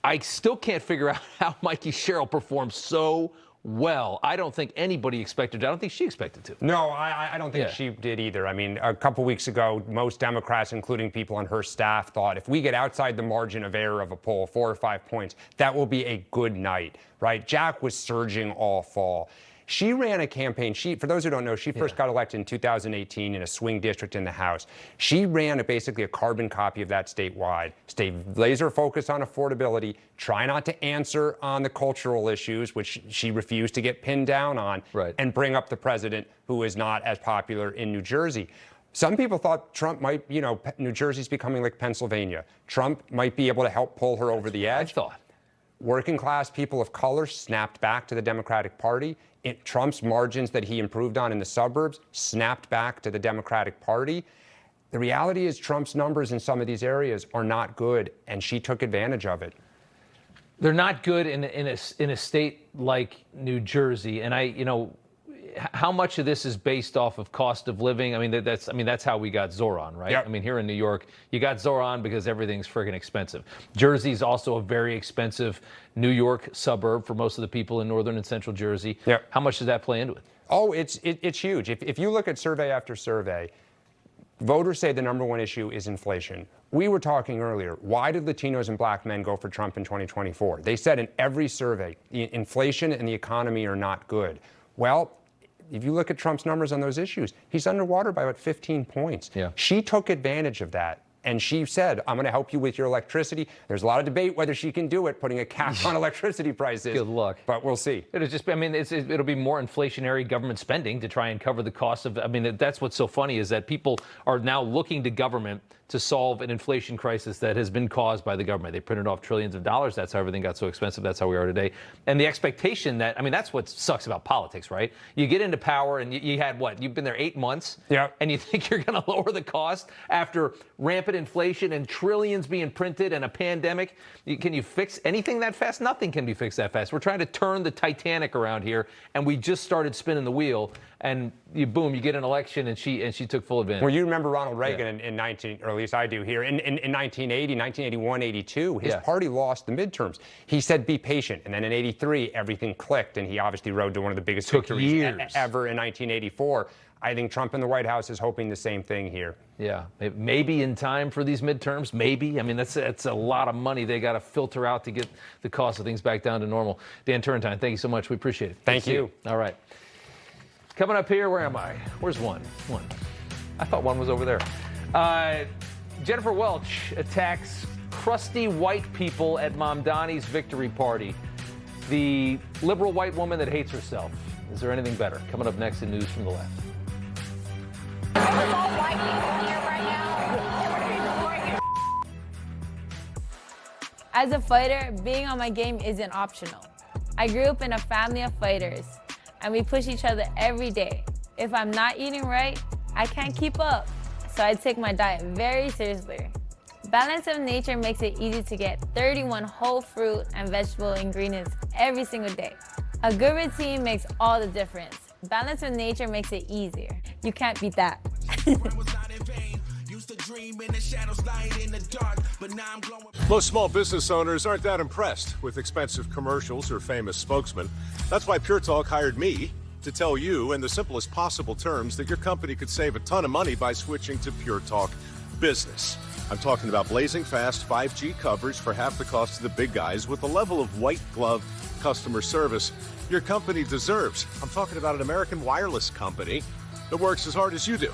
I still can't figure out how Mikey Sherrill performed so well. I don't think anybody expected it. I don't think she expected to.
No, I don't think she did either. I mean, a couple weeks ago, most Democrats, including people on her staff, thought if we get outside the margin of error of a poll, 4 or 5 points, that will be a good night, right? Jack was surging all fall. She ran a campaign. For those who don't know, she first got elected in 2018 in a swing district in the House. She ran basically a carbon copy of that statewide. Stay laser focused on affordability. Try not to answer on the cultural issues, which she refused to get pinned down on, and bring up the president, who is not as popular in New Jersey. Some people thought Trump might, New Jersey's becoming like Pennsylvania. Trump might be able to help pull her over the edge.
I thought.
Working class people of color snapped back to the Democratic Party. Trump's margins that he improved on in the suburbs snapped back to the Democratic Party. The reality is Trump's numbers in some of these areas are not good, and she took advantage of it.
They're not good in a state like New Jersey, and how much of this is based off of cost of living? I mean, that's how we got Zoran, right? Yep. I mean, here in New York, you got Zoran because everything's friggin' expensive. Jersey's also a very expensive New York suburb for most of the people in northern and central Jersey. Yep. How much does that play into it?
Oh, it's huge. If you look at survey after survey, voters say the number one issue is inflation. We were talking earlier, why did Latinos and black men go for Trump in 2024? They said in every survey, inflation and the economy are not good. Well, if you look at Trump's numbers on those issues, he's underwater by about 15 points. Yeah. She took advantage of that. And she said, I'm going to help you with your electricity. There's a lot of debate whether she can do it, putting a cap on electricity prices.
Good luck.
But we'll see.
It'll be more inflationary government spending to try and cover the cost of, that's what's so funny is that people are now looking to government to solve an inflation crisis that has been caused by the government. They printed off trillions of dollars. That's how everything got so expensive. That's how we are today. And the expectation that, that's what sucks about politics, right? You get into power and you had you've been there 8 months. Yeah. And you think you're going to lower the cost after rampant inflation and trillions being printed and a pandemic. Can you fix anything that fast? Nothing can be fixed that fast. We're trying to turn the Titanic around here, and we just started spinning the wheel. And you get an election, and she took full advantage.
Well, you remember Ronald Reagan in or at least I do here, in 1980, 1981, 82, his party lost the midterms. He said, be patient. And then in 83, everything clicked, and he obviously rode to one of the biggest victories ever in 1984. I think Trump in the White House is hoping the same thing here.
Yeah, maybe in time for these midterms, maybe. I mean, that's a lot of money they got to filter out to get the cost of things back down to normal. Dan Turrentine, thank you so much. We appreciate it.
Thank you.
All right. Coming up here, where am I? Where's one? I thought one was over there. Jennifer Welch attacks crusty white people at Mamdani's victory party. The liberal white woman that hates herself. Is there anything better? Coming up next in News from the Left.
As a fighter, being on my game isn't optional. I grew up in a family of fighters, and we push each other every day. If I'm not eating right, I can't keep up, so I take my diet very seriously. Balance of Nature makes it easy to get 31 whole fruit and vegetable ingredients every single day. A good routine makes all the difference. Balance of Nature makes it easier. You can't beat that.
Most small business owners aren't that impressed with expensive commercials or famous spokesmen. That's why Pure Talk hired me to tell you in the simplest possible terms that your company could save a ton of money by switching to Pure Talk Business. I'm talking about blazing fast 5G coverage for half the cost of the big guys with the level of white glove customer service your company deserves. I'm talking about an American wireless company that works as hard as you do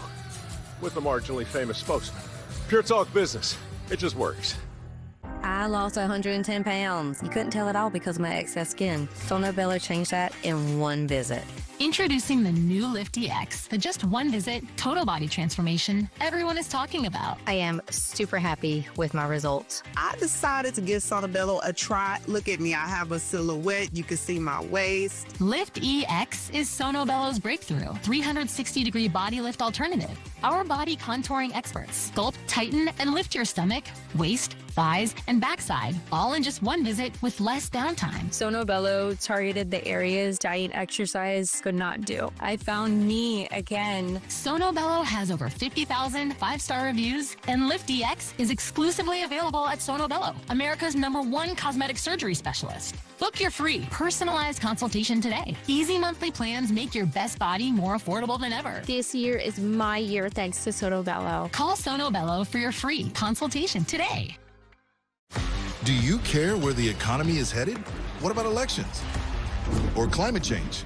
with a marginally famous spokesman. Pure Talk Business. It just works.
I lost 110 pounds. You couldn't tell at all because of my excess skin. Sono Bello changed that in one visit.
Introducing the new Lift EX, the just one visit, total body transformation everyone is talking about.
I am super happy with my results.
I decided to give Sono Bello a try. Look at me, I have a silhouette. You can see my waist.
Lift EX is Sono Bello's breakthrough 360-degree body lift alternative. Our body contouring experts sculpt, tighten, and lift your stomach, waist, thighs, and backside, all in just one visit with less downtime.
Sono Bello targeted the areas diet exercise could not do. I found me again.
Sono Bello has over 50,000 five-star reviews, and Lift EX is exclusively available at Sono Bello, America's #1 cosmetic surgery specialist. Book your free, personalized consultation today. Easy monthly plans make your best body more affordable than ever.
This year is my year thanks to Sono Bello.
Call Sono Bello for your free consultation today.
Do you care where the economy is headed? What about elections? Or climate change?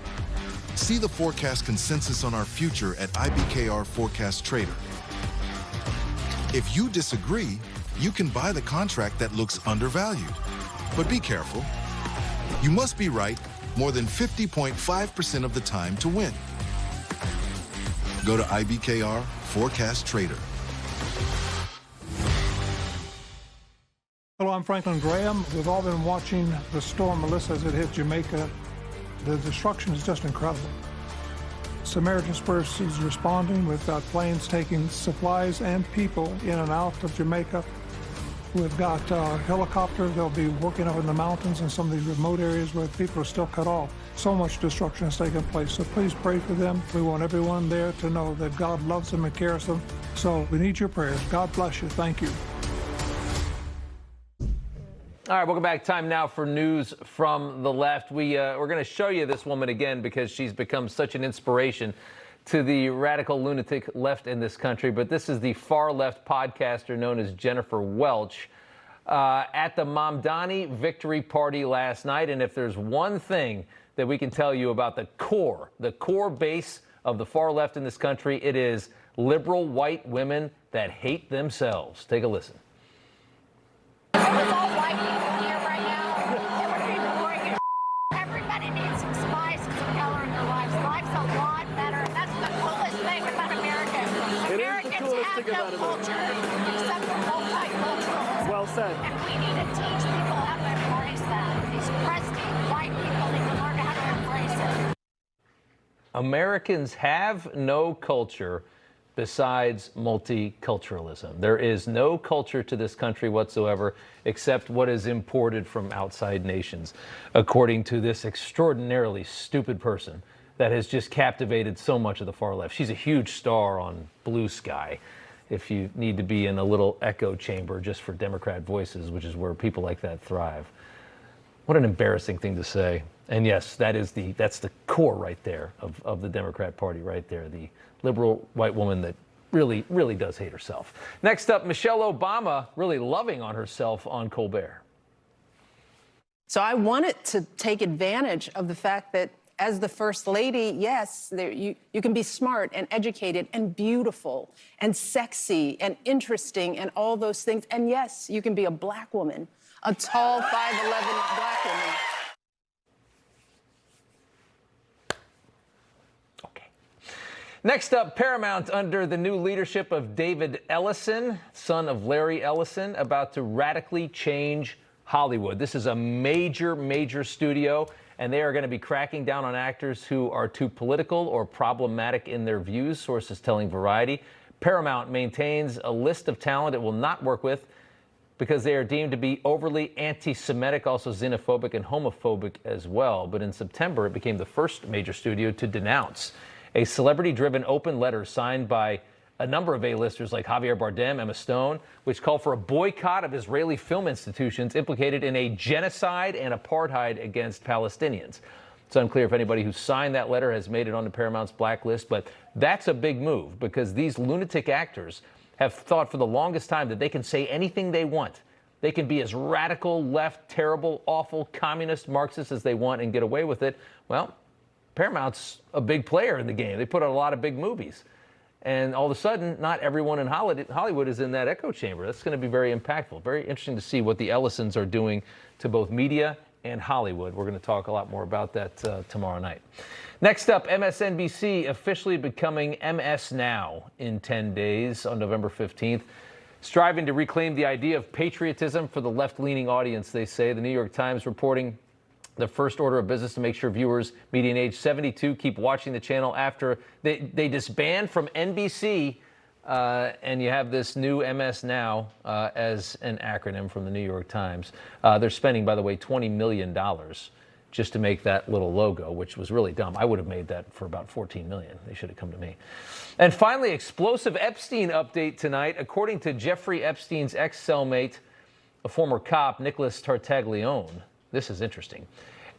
See the forecast consensus on our future at IBKR Forecast Trader. If you disagree, you can buy the contract that looks undervalued. But be careful. You must be right more than 50.5% of the time to win. Go to IBKR Forecast Trader.
Hello, I'm Franklin Graham. We've all been watching the storm Melissa as it hit Jamaica. The destruction is just incredible. Samaritan Spurs is responding with planes taking supplies and people in and out of Jamaica. We've got helicopters. They'll be working up in the mountains in some of these remote areas where people are still cut off. So much destruction has taken place. So please pray for them. We want everyone there to know that God loves them and cares them. So we need your prayers. God bless you. Thank you.
All right, welcome back. Time now for News from the Left. We're going to show you this woman again because she's become such an inspiration to the radical lunatic left in this country. But this is the far left podcaster known as Jennifer Welch at the Mamdani victory party last night. And if there's one thing that we can tell you about the core base of the far left in this country, it is liberal white women that hate themselves. Take a listen.
Everybody needs some spice and some color in their lives. Life's a lot better. That's the coolest thing about America. Americans have no culture except for multicultural.
Well said.
And we need to teach people how to embrace that. These crusty white people need to learn how to embrace it.
Americans have no culture besides multiculturalism. There is no culture to this country whatsoever except what is imported from outside nations, according to this extraordinarily stupid person that has just captivated so much of the far left. She's a huge star on Blue Sky. If you need to be in a little echo chamber just for Democrat voices, which is where people like that thrive. What an embarrassing thing to say. And yes, that's the core right there of the Democrat Party right there. The liberal white woman that really, really does hate herself. Next up, Michelle Obama really loving on herself on Colbert.
So I wanted to take advantage of the fact that as the First Lady, yes, you can be smart and educated and beautiful and sexy and interesting and all those things. And yes, you can be a black woman, a tall 5'11" black woman.
Next up, Paramount, under the new leadership of David Ellison, son of Larry Ellison, about to radically change Hollywood. This is a major, major studio, and they are going to be cracking down on actors who are too political or problematic in their views, sources telling Variety. Paramount maintains a list of talent it will not work with because they are deemed to be overly anti-Semitic, also xenophobic and homophobic as well. But in September, it became the first major studio to denounce a celebrity-driven open letter signed by a number of A-listers like Javier Bardem, Emma Stone, which called for a boycott of Israeli film institutions implicated in a genocide and apartheid against Palestinians. It's unclear if anybody who signed that letter has made it onto Paramount's blacklist, but that's a big move because these lunatic actors have thought for the longest time that they can say anything they want. They can be as radical, left, terrible, awful, communist, Marxist as they want and get away with it. Well, Paramount's a big player in the game. They put out a lot of big movies. And all of a sudden, not everyone in Hollywood is in that echo chamber. That's going to be very impactful. Very interesting to see what the Ellisons are doing to both media and Hollywood. We're going to talk a lot more about that tomorrow night. Next up, MSNBC officially becoming MS Now in 10 days on November 15th. Striving to reclaim the idea of patriotism for the left-leaning audience, they say. The New York Times reporting the first order of business to make sure viewers median age 72 keep watching the channel after they disband from NBC, and you have this new MS Now as an acronym from the New York Times. They're spending, by the way, $20 million just to make that little logo, which was really dumb. I would have made that for about $14 million. They should have come to me. And finally, explosive Epstein update tonight. According to Jeffrey Epstein's ex-cellmate, a former cop, Nicholas Tartaglione. This is interesting.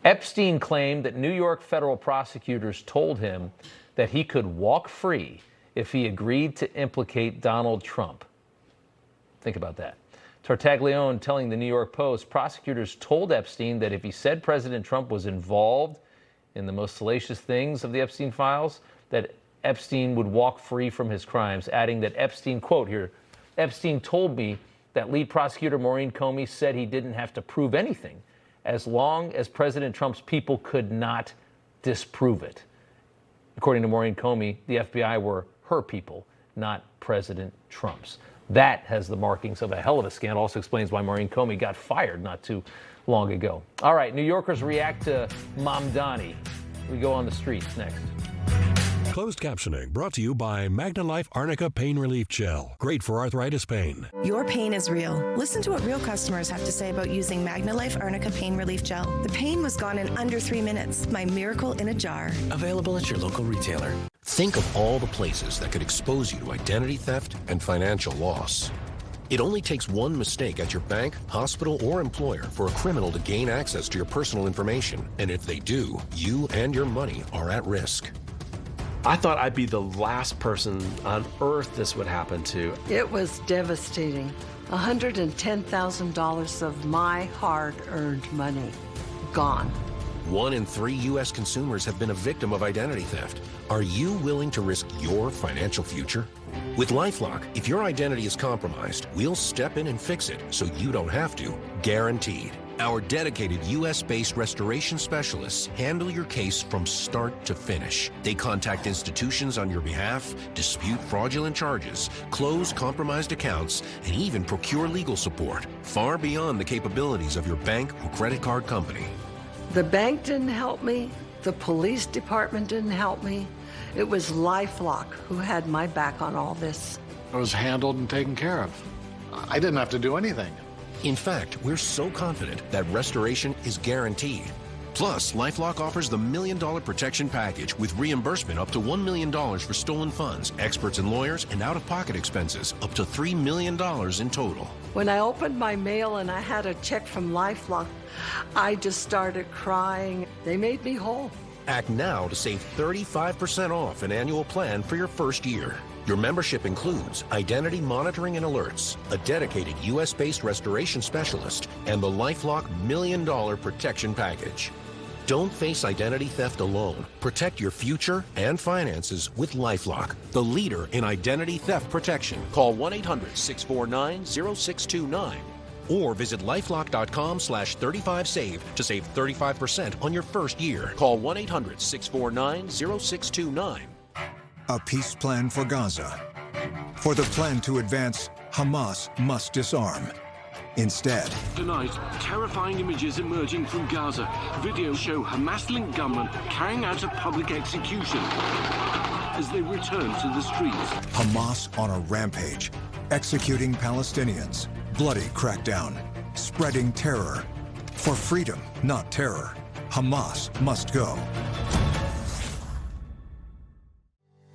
Epstein claimed that New York federal prosecutors told him that he could walk free if he agreed to implicate Donald Trump. Think about that. Tartaglione telling the New York Post, prosecutors told Epstein that if he said President Trump was involved in the most salacious things of the Epstein files, that Epstein would walk free from his crimes, adding that Epstein, quote here, Epstein told me that lead prosecutor Maureen Comey said he didn't have to prove anything as long as President Trump's people could not disprove it. According to Maureen Comey, the FBI were her people, not President Trump's. That has the markings of a hell of a scandal. Also explains why Maureen Comey got fired not too long ago. All right, New Yorkers react to Mamdani. We go on the streets next.
Closed captioning brought to you by MagnaLife Arnica Pain Relief Gel. Great for arthritis pain.
Your pain is real. Listen to what real customers have to say about using MagnaLife Arnica Pain Relief Gel. The pain was gone in under 3 minutes. My miracle in a jar.
Available at your local retailer. Think of all the places that could expose you to identity theft and financial loss. It only takes one mistake at your bank, hospital, or employer for a criminal to gain access to your personal information. And if they do, you and your money are at risk.
I thought I'd be the last person on earth this would happen to.
It was devastating. $110,000 of my hard-earned money gone.
1 in 3 U.S. consumers have been a victim of identity theft. Are you willing to risk your financial future? With LifeLock, if your identity is compromised, we'll step in and fix it so you don't have to, guaranteed. Our dedicated U.S.-based restoration specialists handle your case from start to finish. They contact institutions on your behalf, dispute fraudulent charges, close compromised accounts, and even procure legal support, far beyond the capabilities of your bank or credit card company.
The bank didn't help me. The police department didn't help me. It was LifeLock who had my back on all this.
It was handled and taken care of. I didn't have to do anything.
In fact, we're so confident that restoration is guaranteed. Plus, LifeLock offers the $1 Million Protection Package with reimbursement up to $1 million for stolen funds, experts and lawyers, and out-of-pocket expenses up to $3 million in total.
When I opened my mail and I had a check from LifeLock, I just started crying. They made me whole.
Act now to save 35% off an annual plan for your first year. Your membership includes identity monitoring and alerts, a dedicated U.S.-based restoration specialist, and the LifeLock $1 Million Protection Package. Don't face identity theft alone. Protect your future and finances with LifeLock, the leader in identity theft protection. Call 1-800-649-0629 or visit lifelock.com/35save to save 35% on your first year. Call 1-800-649-0629.
A peace plan for Gaza. For the plan to advance, Hamas must disarm. Instead,
tonight, terrifying images emerging from Gaza. Videos show Hamas-linked gunmen carrying out a public execution as they return to the streets.
Hamas on a rampage, executing Palestinians, bloody crackdown, spreading terror. For freedom, not terror, Hamas must go.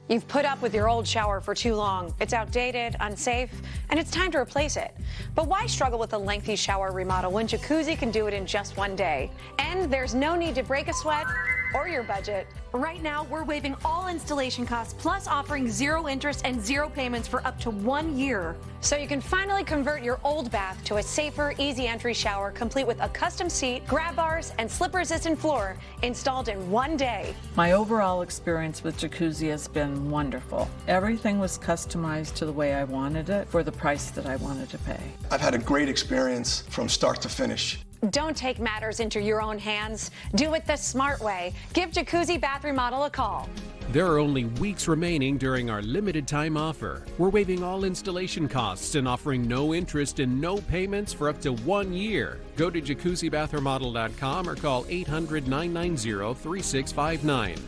You've put up with your old shower for too long. It's outdated, unsafe, and it's time to replace it. But why struggle with a lengthy shower remodel when Jacuzzi can do it in just one day? And there's no need to break a sweat or your budget.
Right now, we're waiving all installation costs, plus offering 0 interest and 0 payments for up to 1 year.
So you can finally convert your old bath to a safer, easy entry shower, complete with a custom seat, grab bars, and slip-resistant floor installed in 1 day.
My overall experience with Jacuzzi has been wonderful. Everything was customized to the way I wanted it for the price that I wanted to pay.
I've had a great experience from start to finish.
Don't take matters into your own hands. Do it the smart way. Give Jacuzzi Bath Remodel a call.
There are only weeks remaining during our limited time offer. We're waiving all installation costs and offering no interest and no payments for up to 1 year. Go to jacuzzibathremodel.com or call 800-990-3659.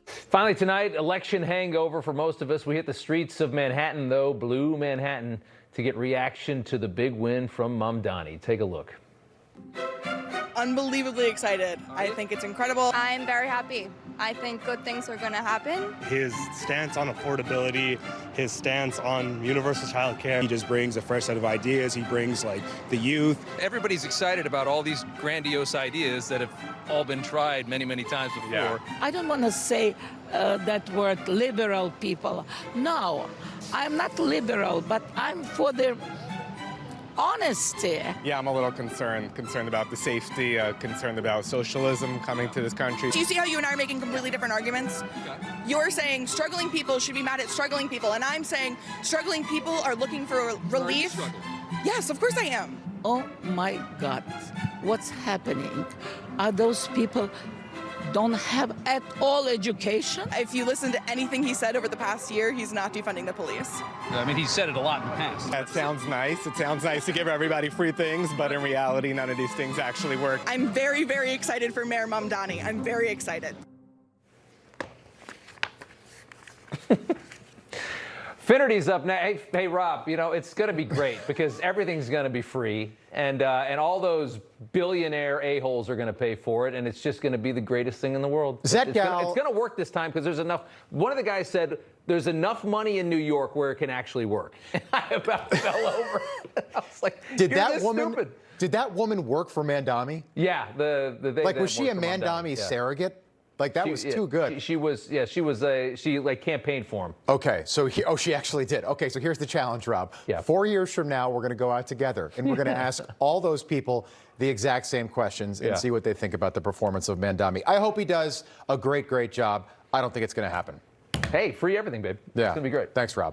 Finally tonight, election hangover for most of us. We hit the streets of Manhattan, though, blue Manhattan, to get reaction to the big win from Mamdani. Take a look.
Unbelievably excited. I think it's incredible. I'm very happy. I think good things are going to happen.
His stance on affordability, his stance on universal child care. He just brings a fresh set of ideas. He brings like the youth.
Everybody's excited about all these grandiose ideas that have all been tried many, many times before. Yeah.
I don't want to say that word liberal people. No, I'm not liberal, but I'm for the honesty.
Yeah, I'm a little concerned about the safety, concerned about socialism coming to this country.
Do you see how you and I are making completely different arguments? You're saying struggling people should be mad at struggling people, and I'm saying struggling people are looking for relief. Yes, of course I am.
Oh my God, what's happening? Are those people don't have at all education?
If you listen to anything he said over the past year, he's not defunding the police.
I mean, he said it a lot in the past.
That sounds nice. It sounds nice to give everybody free things, but in reality, none of these things actually work.
I'm very, very excited for Mayor Mamdani. I'm very excited.
Finity's up now. Hey, Rob, you know, it's going to be great because everything's going to be free, and all those billionaire a-holes are going to pay for it, and it's just going to be the greatest thing in the world. It's going to work this time because there's enough. One of the guys said there's enough money in New York where it can actually work. And I about fell over. I was like,
did that woman work for Mamdani?
Yeah.
Was she a Mamdani surrogate? Like, that was too good.
She campaigned for him.
Okay, so she actually did. Okay, so here's the challenge, Rob. Yeah. 4 years from now, we're going to go out together, and we're going to ask all those people the exact same questions and see what they think about the performance of Mamdani. I hope he does a great, great job. I don't think it's going to happen.
Hey, free everything, babe.
Yeah.
It's going to be great.
Thanks, Rob.